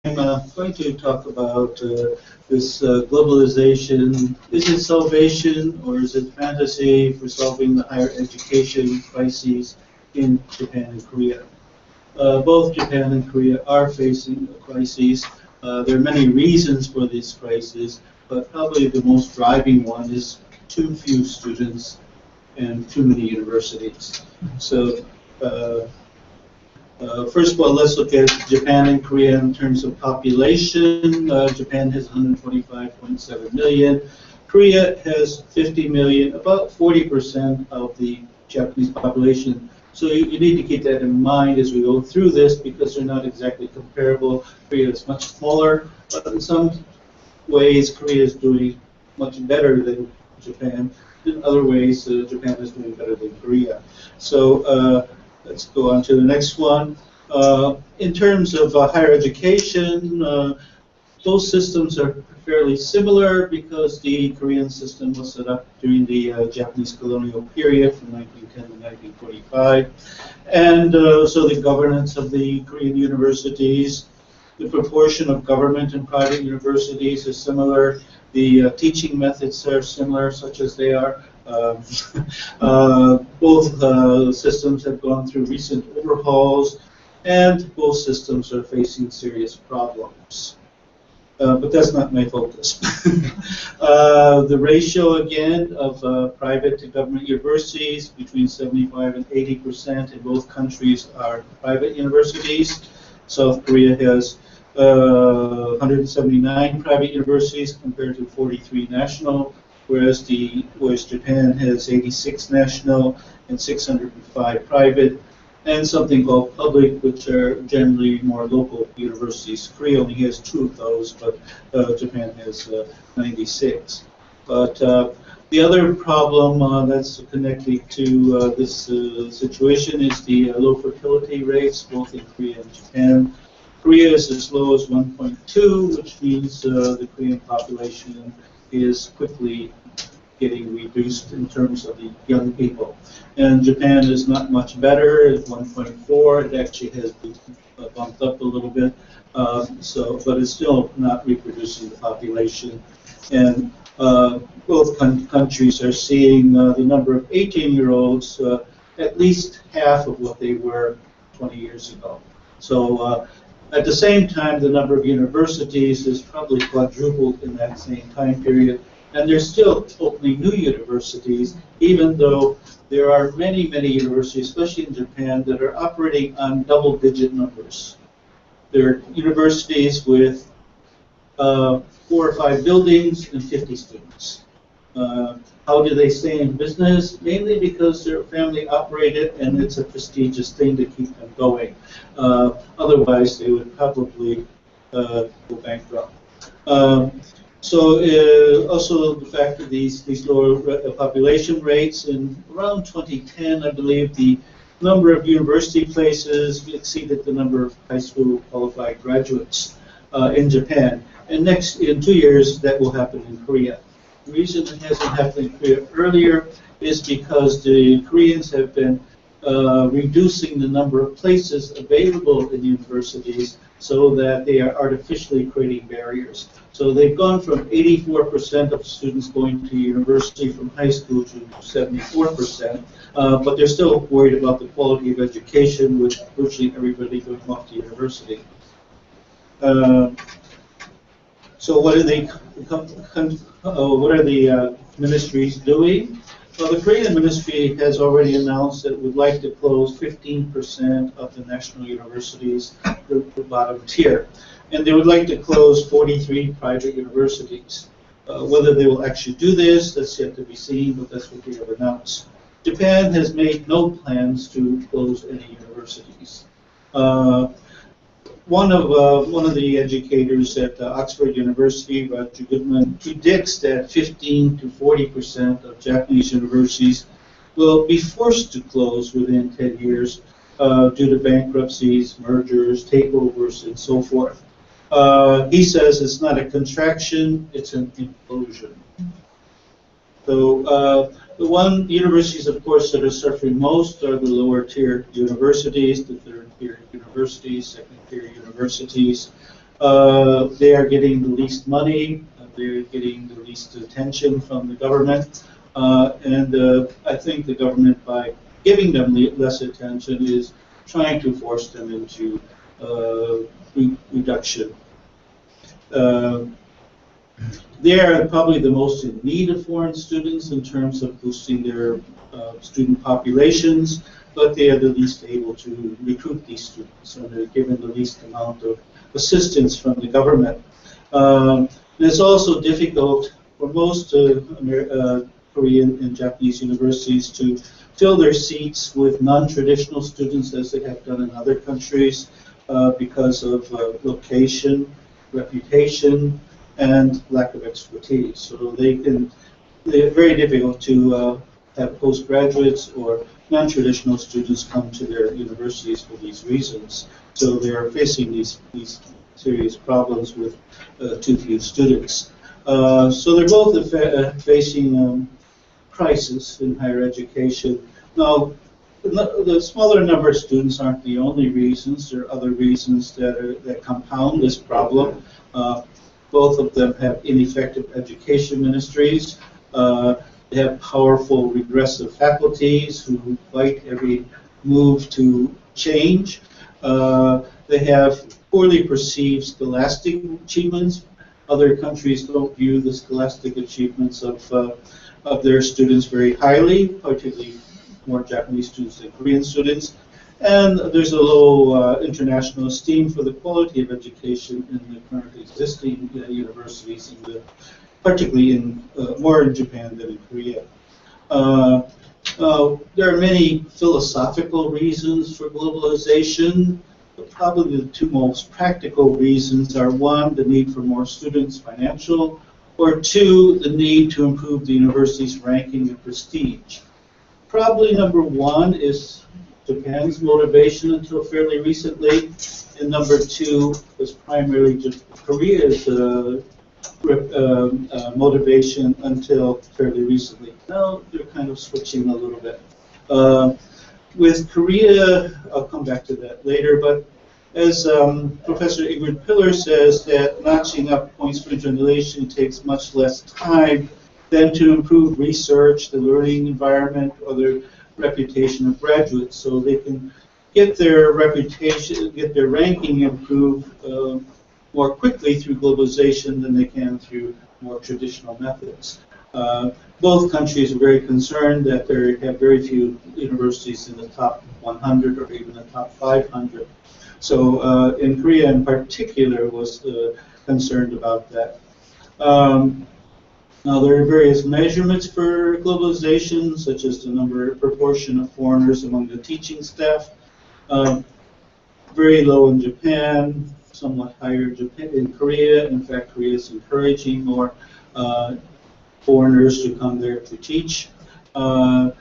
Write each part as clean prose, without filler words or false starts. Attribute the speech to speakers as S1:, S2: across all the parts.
S1: I'm going to talk about this globalization. Is it salvation or is it fantasy for solving the higher education crises in Japan and Korea? Both Japan and Korea are facing a crisis. There are many reasons for this crisis, but probably the most driving one is too few students and too many universities. So first of all, let's look at Japan and Korea in terms of population. Japan has 125.7 million. Korea has 50 million, about 40% of the Japanese population. So you need to keep that in mind as we go through this because they're not exactly comparable. Korea is much smaller, but in some ways Korea is doing much better than Japan. In other ways, Japan is doing better than Korea. So let's go on to the next one. In terms of higher education, those systems are fairly similar because the Korean system was set up during the Japanese colonial period from 1910 to 1945. And so the governance of the Korean universities, the proportion of government and private universities is similar. The teaching methods are similar, such as they are. Both systems have gone through recent overhauls, and both systems are facing serious problems. But that's not my focus. The ratio, again, of private to government universities, between 75 and 80% in both countries are private universities. South Korea has 179 private universities compared to 43 national, whereas Japan has 86 national and 605 private, and something called public, which are generally more local universities. Korea only has 2 of those, but Japan has 96. But the other problem that's connected to this situation is the low fertility rates, both in Korea and Japan. Korea is as low as 1.2, which means the Korean population is quickly getting reduced in terms of the young people. And Japan is not much better at 1.4. It actually has been bumped up a little bit, but it's still not reproducing the population. And both countries are seeing the number of 18-year-olds at least half of what they were 20 years ago. So at the same time, the number of universities is probably quadrupled in that same time period. And they're still opening new universities, even though there are many, many universities, especially in Japan, that are operating on double-digit numbers. There are universities with 4 or 5 buildings and 50 students. How do they stay in business? Mainly because they're family operated and it's a prestigious thing to keep them going. Otherwise, they would probably go bankrupt. So also the fact that these lower population rates, in around 2010, I believe the number of university places exceeded the number of high school qualified graduates in Japan. And in 2 years, that will happen in Korea. The reason it hasn't happened in Korea earlier is because the Koreans have been reducing the number of places available in universities so that they are artificially creating barriers. So they've gone from 84% of students going to university from high school to 74%, but they're still worried about the quality of education with virtually everybody going off to university. So what are the ministries doing? Well, the Korean ministry has already announced that it would like to close 15% of the national universities, the bottom tier. And they would like to close 43 private universities. Whether they will actually do this, that's yet to be seen, but that's what they have announced. Japan has made no plans to close any universities. One of the educators at Oxford University, Roger Goodman, predicts that 15 to 40% of Japanese universities will be forced to close within 10 years due to bankruptcies, mergers, takeovers, and so forth. He says it's not a contraction, it's an implosion. So the universities, of course, that are suffering most are the lower tier universities, the third tier universities, second tier universities. They are getting the least money, they're getting the least attention from the government, and I think the government, by giving them less attention, is trying to force them into reduction. They are probably the most in need of foreign students in terms of boosting their student populations, but they are the least able to recruit these students, and they're given the least amount of assistance from the government. It's also difficult for most Korean and Japanese universities to fill their seats with non-traditional students, as they have done in other countries, because of location, reputation, and lack of expertise. So they're very difficult to have postgraduates or non-traditional students come to their universities for these reasons. So they are facing these serious problems with too few students. So they're both facing crisis in higher education. Now, the smaller number of students aren't the only reasons. There are other reasons that compound this problem. Both of them have ineffective education ministries. They have powerful regressive faculties who fight every move to change. They have poorly perceived scholastic achievements. Other countries don't view the scholastic achievements of their students very highly, particularly more Japanese students than Korean students. And there's a low international esteem for the quality of education in the currently existing universities, particularly more in Japan than in Korea. There are many philosophical reasons for globalization. But probably the two most practical reasons are, one, the need for more students, financial, or two, the need to improve the university's ranking and prestige. Probably number one is Japan's motivation until fairly recently, and number two was primarily just Korea's motivation until fairly recently. Now they're kind of switching a little bit. With Korea, I'll come back to that later, but as Professor Ingrid Pillar says, that notching up points for internationalization takes much less time than to improve research, the learning environment, or the reputation of graduates, so they can get their reputation, get their ranking improved more quickly through globalization than they can through more traditional methods. Both countries are very concerned that they have very few universities in the top 100 or even the top 500. So in Korea in particular was concerned about that. Now there are various measurements for globalization, such as the proportion of foreigners among the teaching staff. Very low in Japan, somewhat higher in Korea. In fact, Korea is encouraging more foreigners to come there to teach. The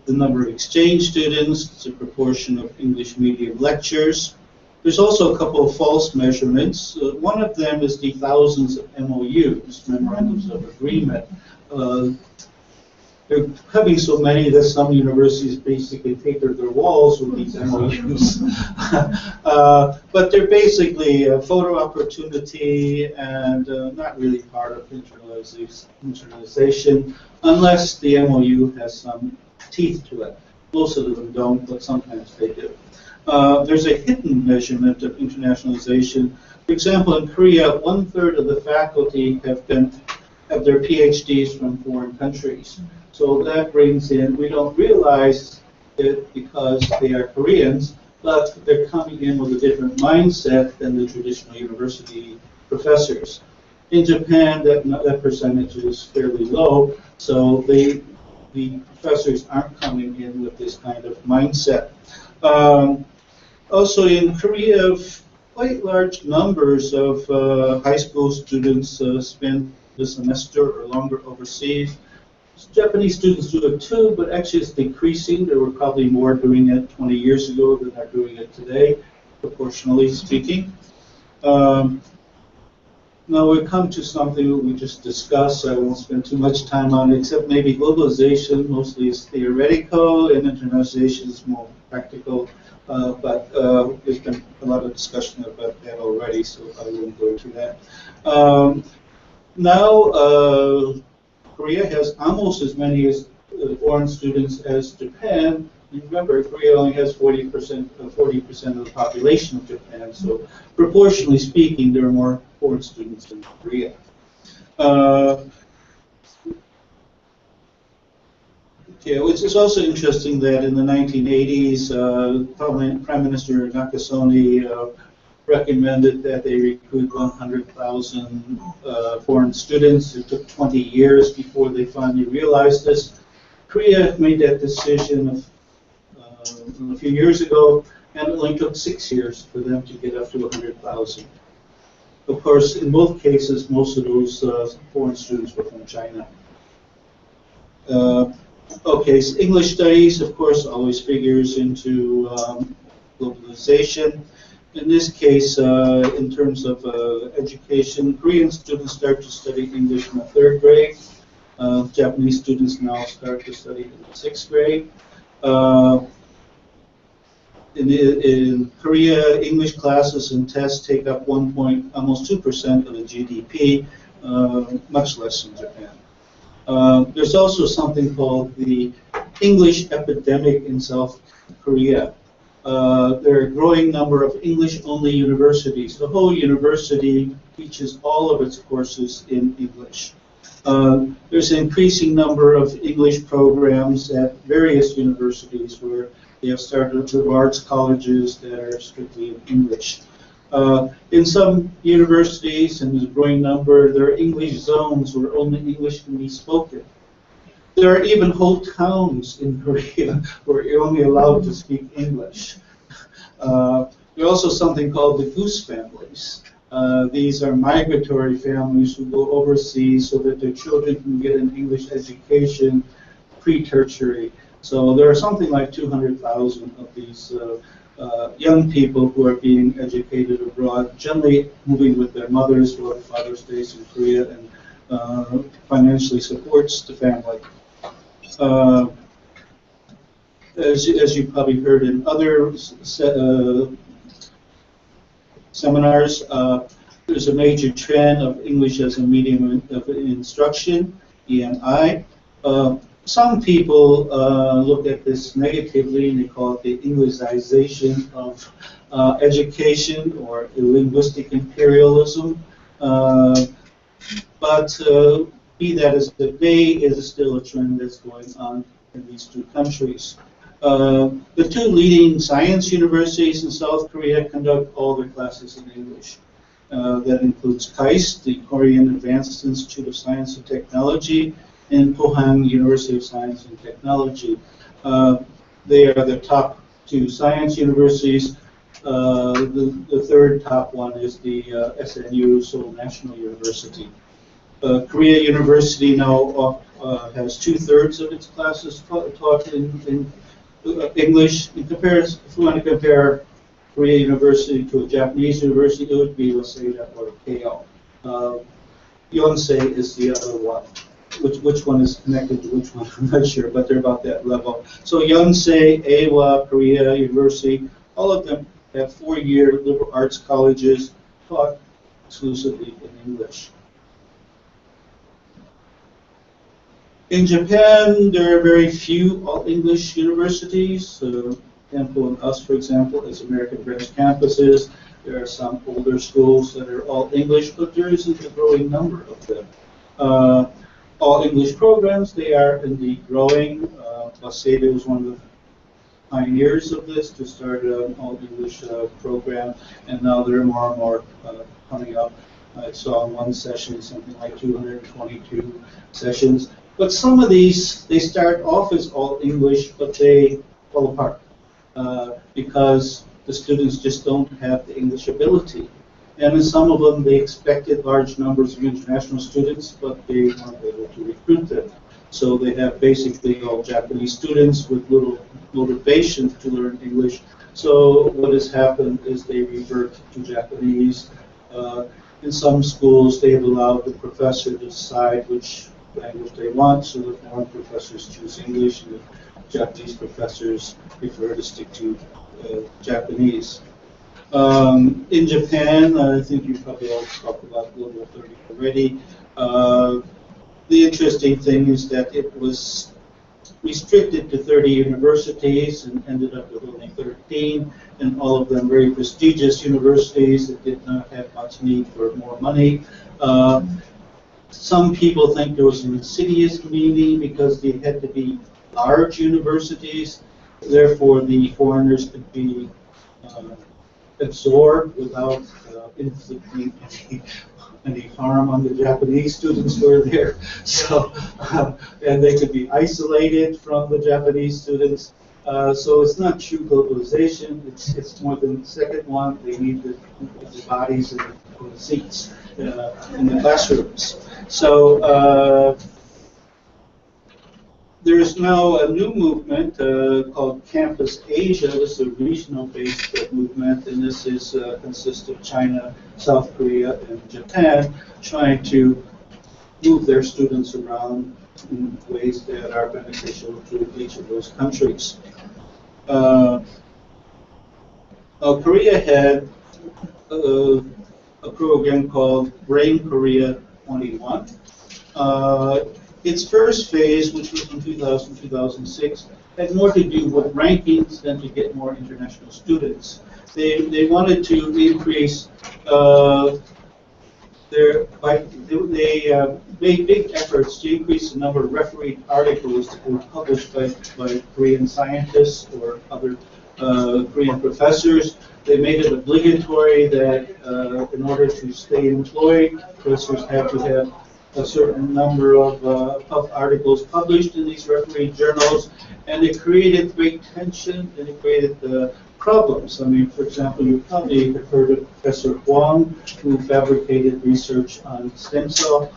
S1: number of exchange students, the proportion of English medium lectures. There's also a couple of false measurements. One of them is the thousands of MOUs, Memorandums of Agreement. They're having so many that some universities basically paper their walls with these MOUs. But they're basically a photo opportunity and not really part of internalization, unless the MOU has some teeth to it. Most of them don't, but sometimes they do. There's a hidden measurement of internationalization. For example, in Korea, 1/3 of the faculty have their PhDs from foreign countries. So that brings in, we don't realize it because they are Koreans, but they're coming in with a different mindset than the traditional university professors. In Japan, that percentage is fairly low, so the professors aren't coming in with this kind of mindset. Also in Korea, quite large numbers of high school students spend the semester or longer overseas. Japanese students do it too, but actually it's decreasing. There were probably more doing it 20 years ago than are doing it today, proportionally speaking. Now we come to something that we just discussed. I won't spend too much time on it, except maybe globalization mostly is theoretical and internationalization is more practical. but there's been a lot of discussion about that already, so I won't go into that. Now, Korea has almost as many as foreign students as Japan. And remember, Korea only has 40% of the population of Japan, so proportionally speaking, there are more foreign students in Korea. Yeah, it's also interesting that in the 1980s, Prime Minister Nakasone recommended that they recruit 100,000 foreign students. It took 20 years before they finally realized this. Korea made that decision a few years ago, and it only took 6 years for them to get up to 100,000. Of course, in both cases, most of those foreign students were from China. Okay, so English studies, of course, always figures into globalization. In this case, in terms of education, Korean students start to study English in the 3rd grade. Japanese students now start to study in the 6th grade. In Korea, English classes and tests take up almost 2% of the GDP, much less in Japan. There's also something called the English epidemic in South Korea. There are a growing number of English-only universities. The whole university teaches all of its courses in English. There's an increasing number of English programs at various universities where they have started arts colleges that are strictly in English. In some universities, and there's a growing number, there are English zones where only English can be spoken. There are even whole towns in Korea where you're only allowed to speak English. There's also something called the goose families. These are migratory families who go overseas so that their children can get an English education pre-tertiary. So there are something like 200,000 of these young people who are being educated abroad, generally moving with their mothers while the father stays in Korea and financially supports the family. As you probably heard in other seminars, there's a major trend of English as a medium of instruction, EMI. Some people look at this negatively and they call it the Englishization of education or linguistic imperialism. But be that as it may, it is still a trend that's going on in these two countries. The two leading science universities in South Korea conduct all their classes in English. That includes KAIST, the Korean Advanced Institute of Science and Technology, and Pohang University of Science and Technology. They are the top two science universities. The third top one is the SNU, Seoul National University. Korea University now has 2/3 of its classes taught in English. If we want to compare Korea University to a Japanese university, it would be Waseda or Keio. Yonsei is the other one. Which one is connected to which one, I'm not sure, but they're about that level. So Yonsei, Eiwa, Korea University, all of them have 4-year liberal arts colleges taught exclusively in English. In Japan, there are very few all-English universities. Temple and us, for example, as American branch campuses. There are some older schools that are all-English, but there isn't a growing number of them. All-English programs, they are indeed growing. Waseda was one of the pioneers of this to start an all-English program, and now there are more and more coming up. I saw in one session something like 222 sessions. But some of these, they start off as all English, but they fall apart because the students just don't have the English ability. And in some of them, they expected large numbers of international students, but they weren't able to recruit them. So they have basically all Japanese students with little motivation to learn English. So what has happened is they revert to Japanese. In some schools, they have allowed the professor to decide which language they want, so that foreign professors choose English and the Japanese professors prefer to stick to Japanese. In Japan, I think you probably all talked about Global 30 already. The interesting thing is that it was restricted to 30 universities and ended up with only 13, and all of them very prestigious universities that did not have much need for more money. Some people think there was an insidious meaning because they had to be large universities, therefore the foreigners could be absorbed without inflicting any harm on the Japanese students who are there. So, and they could be isolated from the Japanese students. So it's not true globalization. It's more than the second one. They need the bodies and the seats in the classrooms. So there's now a new movement called Campus Asia. This is a regional-based movement, and this is consists of China, South Korea, and Japan, trying to move their students around in ways that are beneficial to each of those countries. Korea had a program called Brain Korea 21. Its first phase, which was in 2000-2006, had more to do with rankings than to get more international students. They wanted to increase they made big efforts to increase the number of refereed articles that were published by Korean scientists or other Korean professors. They made it obligatory that in order to stay employed, professors have to have a certain number of articles published in these refereed journals, and it created great tension and it created problems. I mean, for example, you probably have heard of Professor Huang, who fabricated research on stem cells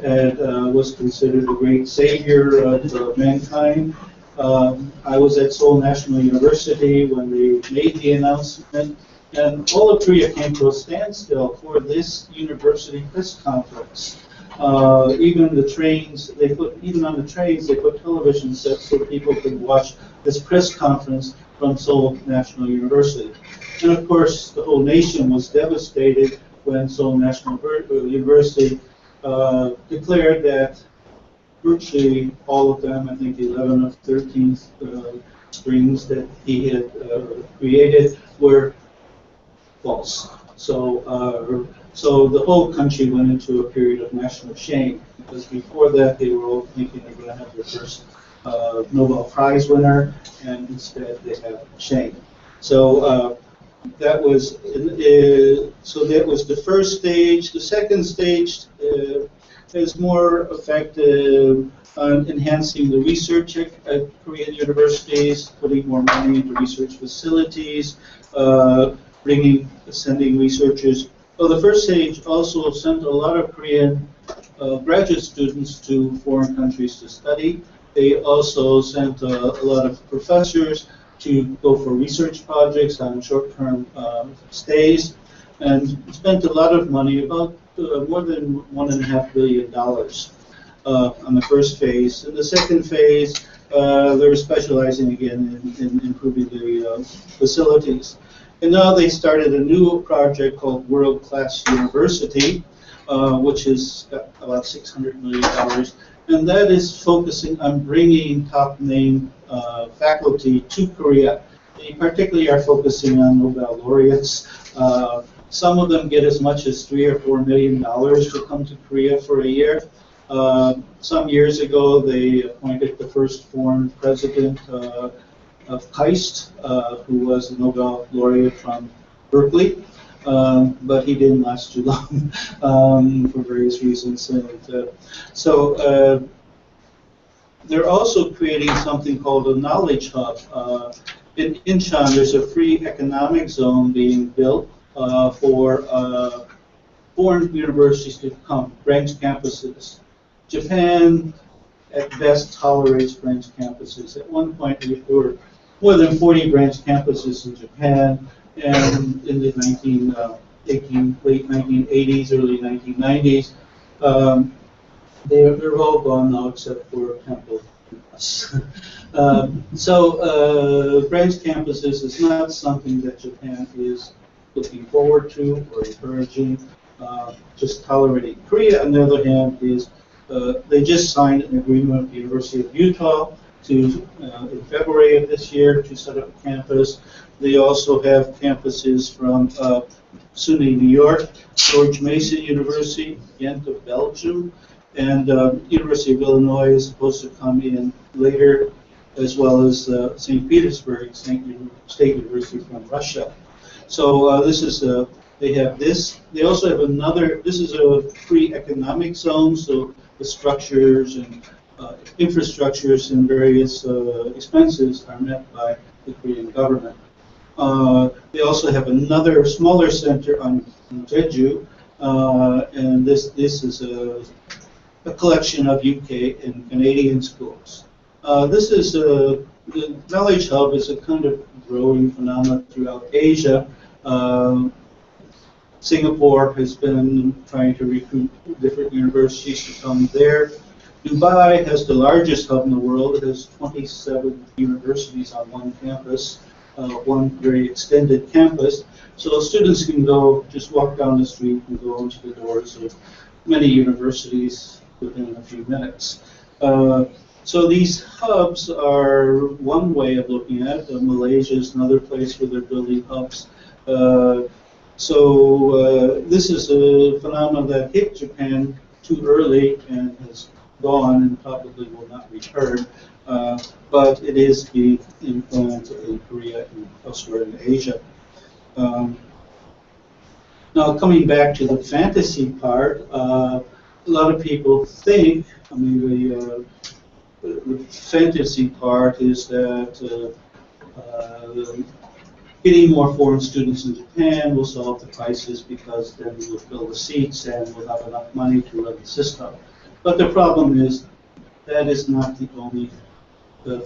S1: and was considered a great savior of mankind. I was at Seoul National University when they made the announcement, and all of Korea came to a standstill for this university press conference. Even the trains, even on the trains, they put television sets so people could watch this press conference from Seoul National University. And of course, the whole nation was devastated when Seoul National University declared that virtually all of them, I think 11 of 13 strings that he had created, were false. So the whole country went into a period of national shame, because before that they were all thinking they were going to have their first Nobel Prize winner, and instead they have shame. So that was the first stage. The second stage is more effective on enhancing the research at Korean universities, putting more money into research facilities, sending researchers. Well, the first stage also sent a lot of Korean graduate students to foreign countries to study. They also sent a lot of professors to go for research projects on short-term stays, and spent a lot of money, about more than $1.5 billion on the first phase. In the second phase, they were specializing again in improving the facilities. And now they started a new project called WorldClass University, which is about $600 million. And that is focusing on bringing top-name faculty to Korea. They particularly are focusing on Nobel laureates. Some of them get as much as $3 or $4 million to come to Korea for a year. Some years ago, they appointed the first foreign president of KAIST, who was a Nobel laureate from Berkeley, but he didn't last too long for various reasons. And, so they're also creating something called a knowledge hub. In Incheon, there's a free economic zone being built for foreign universities to come, branch campuses. Japan, at best, tolerates branch campuses. At one point, there were more than 40 branch campuses in Japan, and in the late 1980s, early 1990s, they're all gone now except for Temple Branch campuses is not something that Japan is looking forward to or encouraging, just tolerating. Korea, on the other hand, is they just signed an agreement with the University of Utah to in February of this year to set up a campus. They also have campuses from SUNY New York, George Mason University, Ghent of Belgium, and University of Illinois is supposed to come in later, as well as St. Petersburg State University from Russia. So this is they have this. They also have another. This is a free economic zone, so the structures and infrastructures and various expenses are met by the Korean government. They also have another smaller center on Jeju, and this is a collection of UK and Canadian schools. This is the Knowledge Hub is a kind of growing phenomenon throughout Asia. Singapore has been trying to recruit different universities to come there. Dubai has the largest hub in the world. It has 27 universities on one campus, one very extended campus. So students can go, just walk down the street and go into the doors of many universities within a few minutes. So these hubs are one way of looking at it. Malaysia is another place where they're building hubs. This is a phenomenon that hit Japan too early and has gone and probably will not return. But it is being implemented in Korea and elsewhere in Asia. Now, coming back to the fantasy part, a lot of people think, the fantasy part is that getting more foreign students in Japan will solve the crisis because then we'll fill the seats and we'll have enough money to run the system. But the problem is that is not the only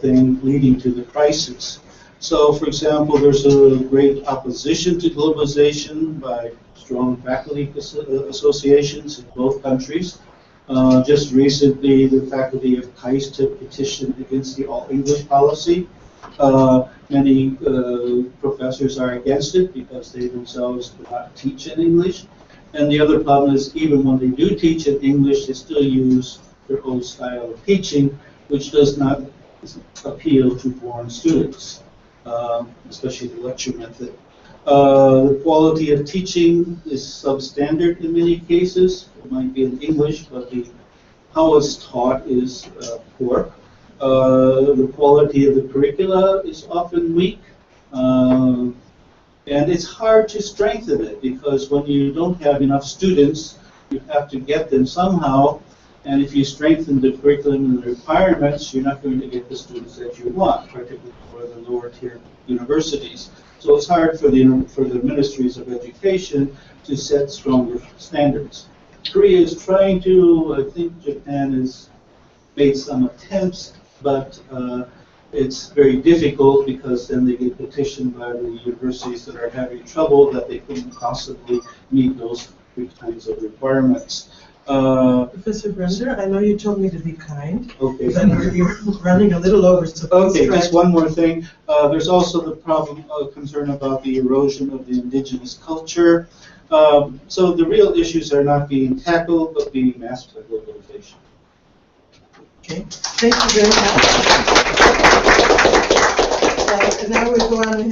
S1: thing leading to the crisis. So, for example, there's a great opposition to globalization by strong faculty associations in both countries. Just recently, the faculty of KAIST have petitioned against the all-English policy. Many professors are against it because they themselves do not teach in English. And the other problem is even when they do teach in English, they still use their own style of teaching, which does not appeal to foreign students, especially the lecture method. The quality of teaching is substandard in many cases. It might be in English, but how it's taught is poor. The quality of the curricula is often weak. And it's hard to strengthen it because when you don't have enough students, you have to get them somehow. And if you strengthen the curriculum and the requirements, you're not going to get the students that you want, particularly for the lower tier universities. So it's hard for the ministries of education to set stronger standards. Korea is trying to. I think Japan has made some attempts, but it's very difficult because then they get petitioned by the universities that are having trouble that they couldn't possibly meet those kinds of requirements.
S2: Professor Brender, I know you told me to be kind,
S1: okay.
S2: But you're running a little over. So
S1: okay, just one more thing. There's also the problem of concern about the erosion of the indigenous culture. So the real issues are not being tackled, but being masked by globalization.
S2: Okay, thank you very much. And now we go on.